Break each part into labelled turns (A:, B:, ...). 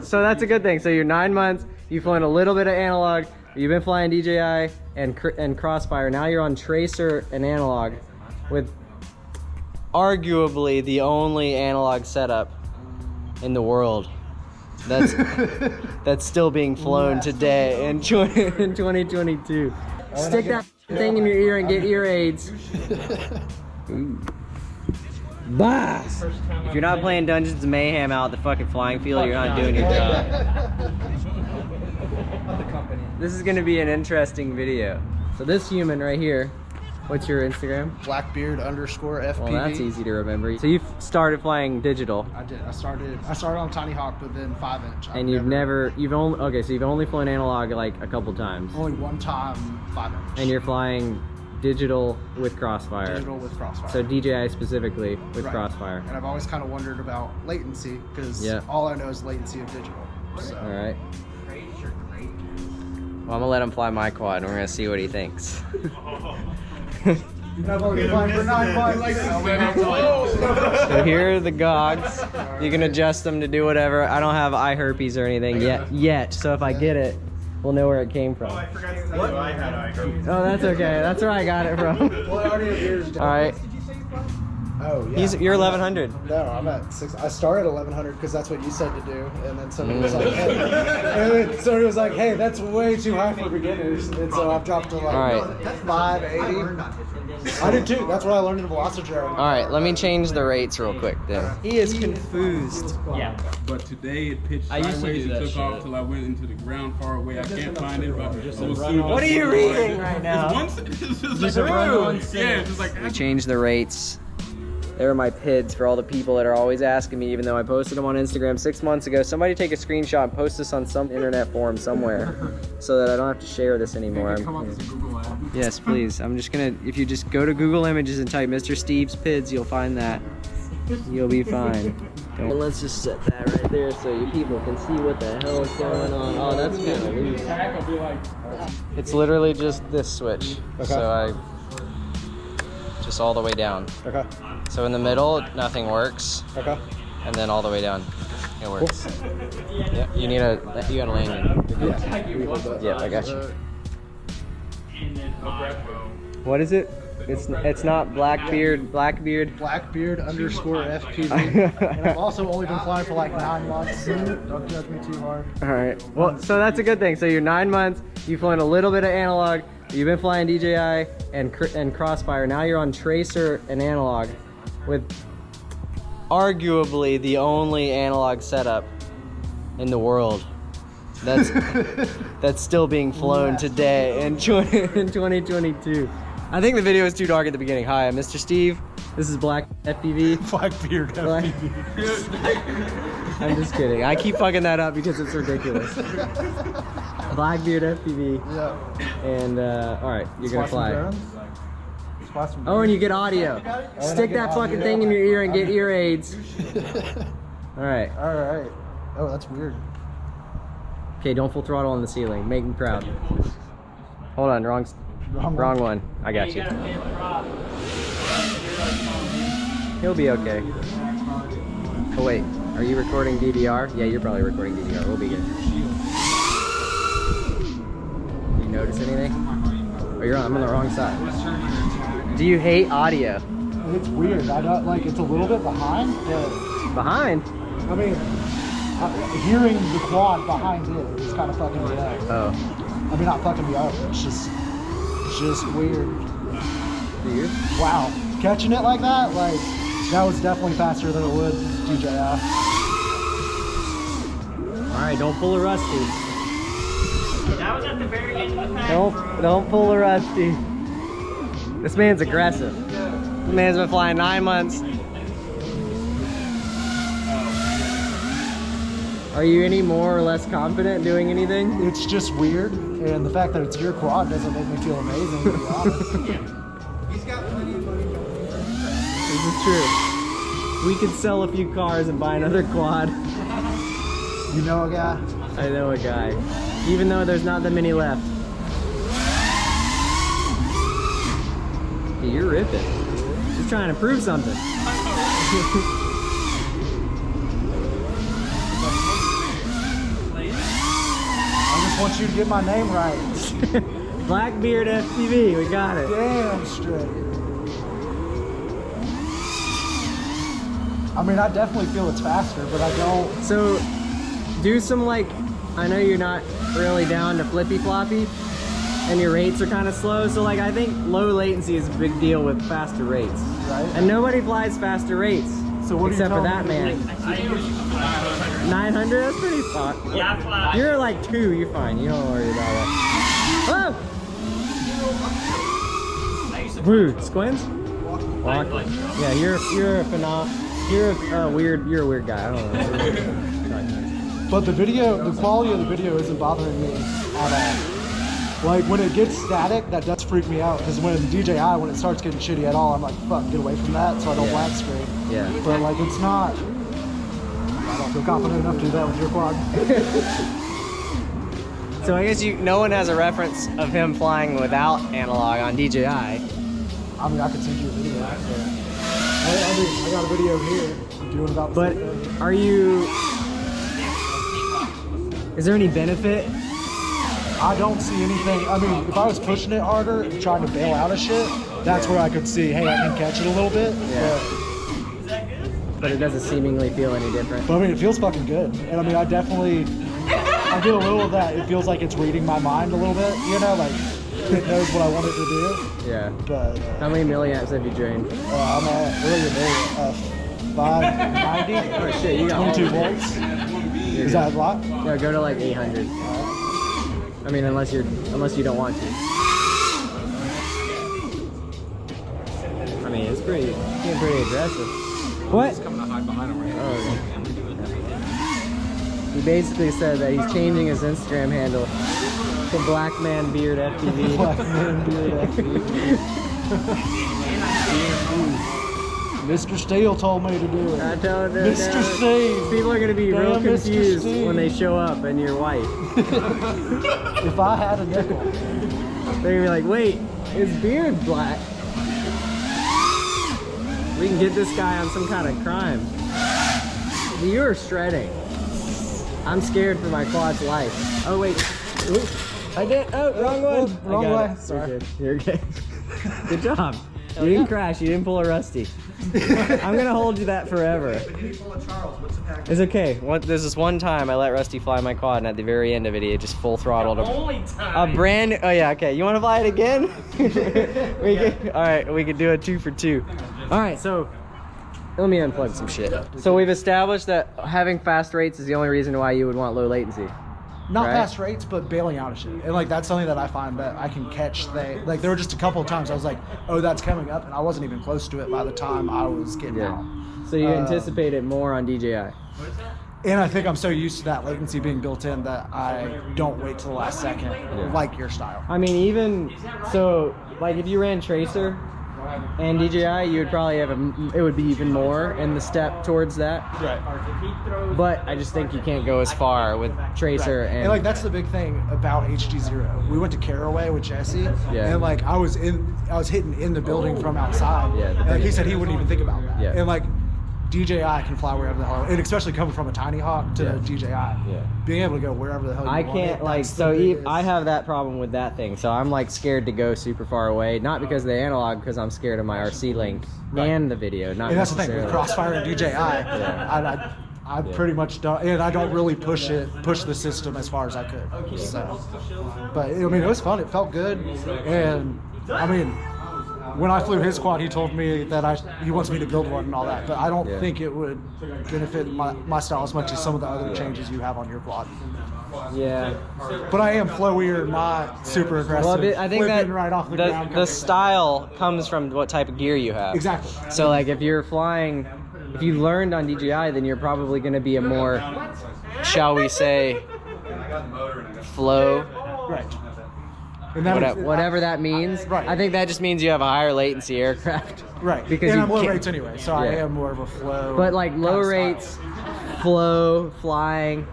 A: So that's a good thing. So you're 9 months, you've flown a little bit of analog, you've been flying DJI and Crossfire. Now you're on tracer and analog with arguably the only analog setup in the world that's still being flown today in 2022. Stick that thing in your ear and get ear aids. Bah! If you're not playing Dungeons and Mayhem out at the fucking flying field, you're not doing your job. This is gonna be an interesting video. So this human right here, what's your Instagram?
B: Blackbeard_FPV.
A: Well, that's easy to remember. So you've started flying digital.
B: I did. I started on Tiny Hawk, but then 5-inch.
A: And you've only flown analog like a couple times.
B: Only one time 5-inch.
A: And you're flying digital with Crossfire.
B: Digital with Crossfire.
A: So DJI specifically with Crossfire.
B: And I've always kind of wondered about latency because all I know is latency of digital. So.
A: All right. Well, I'm gonna let him fly my quad and we're gonna see what he thinks.
B: So
A: here are the gogs. You can adjust them to do whatever. I don't have eye herpes or anything yet. So if I get it, we'll know where it came from.
C: I forgot to tell you I had eye herpes.
A: Oh, that's okay. That's where I got it from. All right.
B: Oh, yeah.
A: You're 1100.
B: No, I'm at 6. I started at 1100 because that's what you said to do, and then somebody was like, "Hey," and then somebody was like, "Hey, that's way too high for beginners," and so I've dropped to like 580. I did too. That's what I learned in Velocitron.
A: All right, let me change the rates real quick then. He is confused.
D: Yeah. But today it pitched sideways and took off till I went into the ground far away. I can't find it. But
A: what are you reading right now?
D: It's just like, yeah, just like.
A: We changed the rates. There are my PIDs for all the people that are always asking me, even though I posted them on Instagram 6 months ago. Somebody take a screenshot and post this on some internet forum somewhere so that I don't have to share this anymore. Yes, please. I'm just gonna, if you just go to Google Images and type Mr. Steve's PIDs, you'll find that. You'll be fine. Well, let's just set that right there so you people can see what the hell is going on. Oh, that's kind of loose. It's literally just this switch.
B: Okay.
A: So I just all the way down.
B: Okay.
A: So in the middle, nothing works.
B: Okay.
A: And then all the way down, it works. Yeah, you gotta land it. Yeah, I got you. What is it? It's not Blackbeard.
B: Blackbeard_FPV. And I've also only been flying for like 9 months. So don't judge me too hard.
A: All right. Well, so that's a good thing. So you're 9 months. You've flown a little bit of analog. You've been flying DJI and Crossfire. Now you're on tracer and analog with arguably the only analog setup in the world that's still being flown today in 2022. I think the video is too dark at the beginning. Hi, I'm Mr. Steve. This is Black FPV.
B: Blackbeard FPV.
A: I'm just kidding. I keep fucking that up because it's ridiculous. Blackbeard FPV.
B: Yeah.
A: And all right, you're gonna fly. Oh, and you get audio.
B: Oh,
A: Stick that fucking thing in your ear and get ear aids. All right.
B: All right. Oh, that's weird.
A: Okay, don't full throttle on the ceiling. Make me proud. Hold on, wrong one. I got you. He'll be okay. Oh wait, are you recording DVR? Yeah, you're probably recording DVR. We'll be good. Do you notice anything? Oh, I'm on the wrong side. Do you hate audio?
B: It's weird. I don't like. It's a little bit behind. But
A: Behind?
B: I mean, hearing the quad behind it is kind of fucking me up.
A: Oh.
B: I mean, not fucking me up. It's just weird.
A: Weird?
B: Wow, catching it like that, that was definitely faster than it would DJI.
A: All right, don't pull a rusty.
D: That was at the very end of the pack.
A: Don't pull a rusty. This man's aggressive. This man's been flying 9 months. Are you any more or less confident doing anything?
B: It's just weird, and the fact that it's your quad doesn't make me feel amazing, to be honest.
A: This is true. We could sell a few cars and buy another quad.
B: You know a guy?
A: I know a guy. Even though there's not that many left. Hey, you're ripping. Just trying to prove something.
B: just want you to get my name right.
A: Blackbeard FPV, we got it.
B: Damn straight. I mean, I definitely feel it's faster, but I don't.
A: So, do some like, I know you're not really down to flippy floppy, and your rates are kind of slow. So like, I think low latency is a big deal with faster rates.
B: Right.
A: And nobody flies faster rates.
B: So what
A: except
B: are you
A: for that man. 900, that's pretty fun.
C: Yeah,
A: you're like 2, you're fine. You don't worry about that. Oh! Woo, squints? Walk. Yeah, you're a phenom. You're a weird guy. I don't know.
B: But the quality of the video isn't bothering me at all. Like when it gets static, that does freak me out. Because when DJI, when it starts getting shitty at all, I'm like, fuck, get away from that, so I don't black screen.
A: Yeah.
B: But like, it's not. I don't feel confident enough to do that with your quad.
A: So I guess no one has a reference of him flying without analog on DJI.
B: I mean, I could send you a video. I got a video here doing about.
A: But are you? Is there any benefit?
B: I don't see anything. I mean, if I was pushing it harder, trying to bail out of shit, that's where I could see, hey, I can catch it a little bit.
A: Yeah. But it doesn't seemingly feel any different.
B: But I mean, it feels fucking good. And I mean, I get a little of that. It feels like it's reading my mind a little bit, you know, like it knows what I want it to do.
A: Yeah.
B: But
A: how many milliamps have you drained?
B: I'm at really big, 590.
A: Oh shit, you got
B: 22 volts. Is that a lot?
A: No, go to like 800. I mean, unless you don't want to. I mean, it's getting pretty aggressive. What?
D: He's coming to hide behind him right now.
A: Oh, okay. He basically said that he's changing his Instagram handle to Black Man Beard FPV.
B: Black Man Beard FPV. Mr. Steele told me to do it.
A: I told him.
B: Mr. Steele.
A: People are gonna be real
B: Damn, Mr.
A: confused
B: Steele.
A: when they show up and you're white.
B: If I had a nickel.
A: They're gonna be like, wait, his beard's black. We can get this guy on some kind of crime. You are shredding. I'm scared for my quad's life. Oh wait. Ooh, I did. Oh, wrong one.
B: Wrong
A: I got
B: way.
A: it.
B: Sorry.
A: You're good. Good job. You didn't crash. You didn't pull a Rusty. I'm gonna hold you that forever. It's okay. There's this one time I let Rusty fly my quad, and at the very end of it, he just full throttled a brand new. Oh yeah, okay. You want to fly it again? All right, we could do a 2 for 2. All right, so let me unplug some shit. So we've established that having fast rates is the only reason why you would want low latency.
B: Not
A: right?
B: fast rates, but bailing out of shit. And like that's something that I find that I can catch. Like there were just a couple of times I was like, oh, that's coming up, and I wasn't even close to it by the time I was getting out.
A: So you anticipate it more on DJI.
B: And I think I'm so used to that latency being built in that I don't wait till the last second, like your style.
A: I mean, even so, like if you ran Tracer and DJI, you would probably have it would be even more in the step towards that.
B: Right.
A: But I just think you can't go as far with Tracer
B: and like that's the big thing about HD0. We went to Caraway with Jesse, and like I was hitting in the building from outside.
A: Yeah.
B: And like he said he wouldn't even think about that.
A: Yeah.
B: And like DJI can fly wherever the hell, and especially coming from a tiny hawk to DJI. Yeah. Being able to go wherever the hell you want.
A: I can't like I have that problem with that thing, so I'm like scared to go super far away. Not because of the analog, because I'm scared of my RC link and the video. Not
B: and that's the thing
A: necessarily.
B: with Crossfire and DJI. I pretty much don't, and I don't really push the system as far as I could. So, but I mean, it was fun. It felt good, and I mean, when I flew his quad, he told me that he wants me to build one and all that. But I don't think it would benefit my style as much as some of the other changes you have on your quad.
A: Yeah.
B: But I am flowier, not super aggressive.
A: Well, I think that
B: right off the ground.
A: The style comes from what type of gear you have.
B: Exactly.
A: So like if you're flying, if you learned on DJI, then you're probably going to be a more, shall we say, flow.
B: Right.
A: Whatever that means.
B: Right.
A: I think that just means you have a higher latency aircraft.
B: Right.
A: Because
B: and I'm low rates anyway, so I am more of a flow.
A: But like low rates, flow, flying.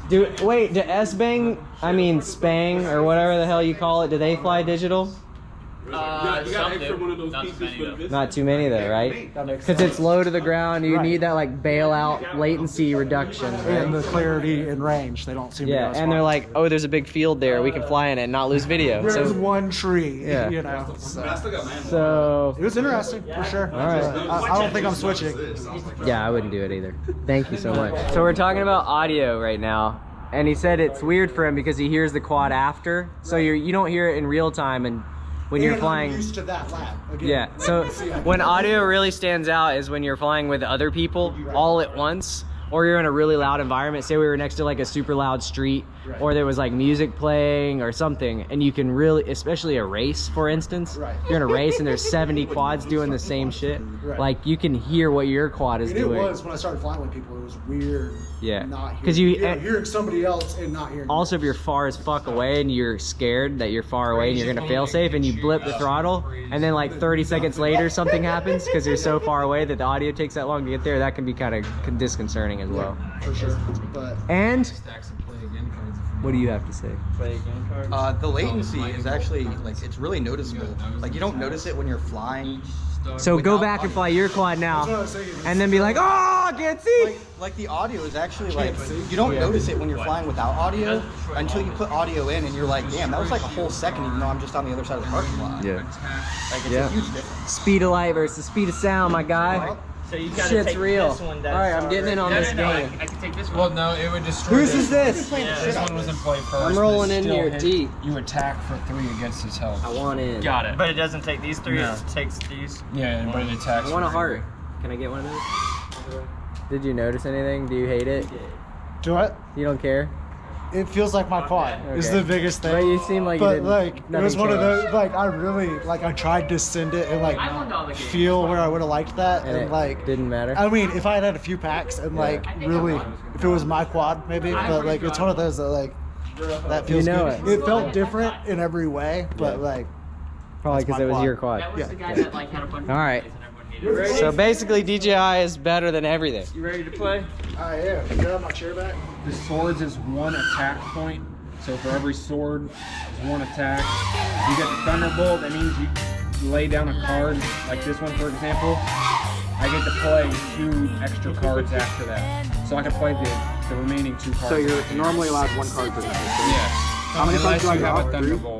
A: Do S-Bang, I mean Spang or whatever the hell you call it, do they fly digital?
D: You got extra one of those pieces for the Vista?
A: Not too many though, right? Because it's low to the ground. You need that like bailout latency reduction. Right?
B: And the clarity and range, they don't seem to
A: Yeah, and they're like, oh, there's a big field there. We can fly in it and not lose video.
B: there's
A: So,
B: one tree,
A: Yeah.
B: you know.
A: so
B: It was interesting, for sure.
A: All right.
B: I don't think I'm switching.
A: yeah, I wouldn't do it either. Thank you so much. So we're talking about audio right now. And he said it's weird for him because he hears the quad after. So you don't hear it in real time and when you're
B: And
A: flying.
B: I'm used to that lap. Again.
A: Yeah, so when audio really stands out is when you're flying with other people all at once, or you're in a really loud environment. Say we were next to like a super loud street, or there was like music playing or something, and you can really, especially a race, for instance, you're in a race and there's 70 quads doing the same shit, like you can hear what your quad is
B: And
A: doing.
B: it was, when I started flying with people, it was weird.
A: Yeah.
B: Not
A: Because
B: hearing somebody else and not hearing.
A: Also, if you're far as fuck away and you're scared that you're far away and you're gonna fail safe and you blip the throttle and then like 30 seconds later something happens because you're so far away that the audio takes that long to get there, that can be kind of disconcerting as well.
B: For sure. But
A: And what do you have to say?
E: The latency is actually, like, it's really noticeable. Like, you don't notice it when you're flying.
A: So go back and fly your quad now and then be like, oh, I can't see.
E: Like the audio is actually like, you don't notice it when you're flying without audio until you put audio in and you're like, damn, that was like a whole second even though I'm just on the other side of the parking lot.
A: Yeah.
E: Like, it's
A: Yeah.
E: a huge difference.
A: Speed of light versus speed of sound, my guy.
F: So you gotta
A: Shit's
F: take
A: real.
F: this one
A: All
F: down.
A: right, I'm getting in on this game.
F: I can take this one.
C: Well, no, it would destroy.
A: Whose is this?
C: This one was in play first.
A: I'm
C: but
A: rolling in
C: still
A: here
C: hit-
A: deep.
C: You attack for 3 against his health.
A: I want in.
C: Got it.
F: But it doesn't take these three,
C: No.
F: it takes these.
C: Yeah, but it attacks.
A: I want a
C: for
A: heart.
C: 3.
A: Can I get one of those? Did you notice anything? Do you hate it?
B: do it.
A: You don't care?
B: It feels like my quad is
A: Okay.
B: the biggest thing.
A: But you seem like you
B: but
A: didn't,
B: like it
A: nothing
B: was one of
A: changed.
B: those, like I really, like I tried to send it and like feel where I would have liked that
A: And
B: and,
A: it
B: like
A: didn't matter?
B: I mean, if I had had a few packs and like really, if it was my quad maybe, but like it's one of those that like that feels
A: You know
B: good.
A: it.
B: It felt different in every way, but like
A: Probably because
B: my
A: it was
B: quad.
A: your quad.
F: That was the guy that like had a bunch
A: All right.
F: of and everyone hated it.
A: So basically DJI is better than everything.
F: You ready to play?
B: I am. You have my chair back.
C: The swords is 1 attack point. So for every sword is 1 attack. You get the thunderbolt. That means you lay down a card like this one, for example. I get to play 2 extra cards after that, so I can play the remaining 2 cards.
G: So you're normally allowed 1 card per turn.
C: Yes.
G: How many cards
C: Unless
G: do I
C: you have
G: have?
C: a thunderbolt.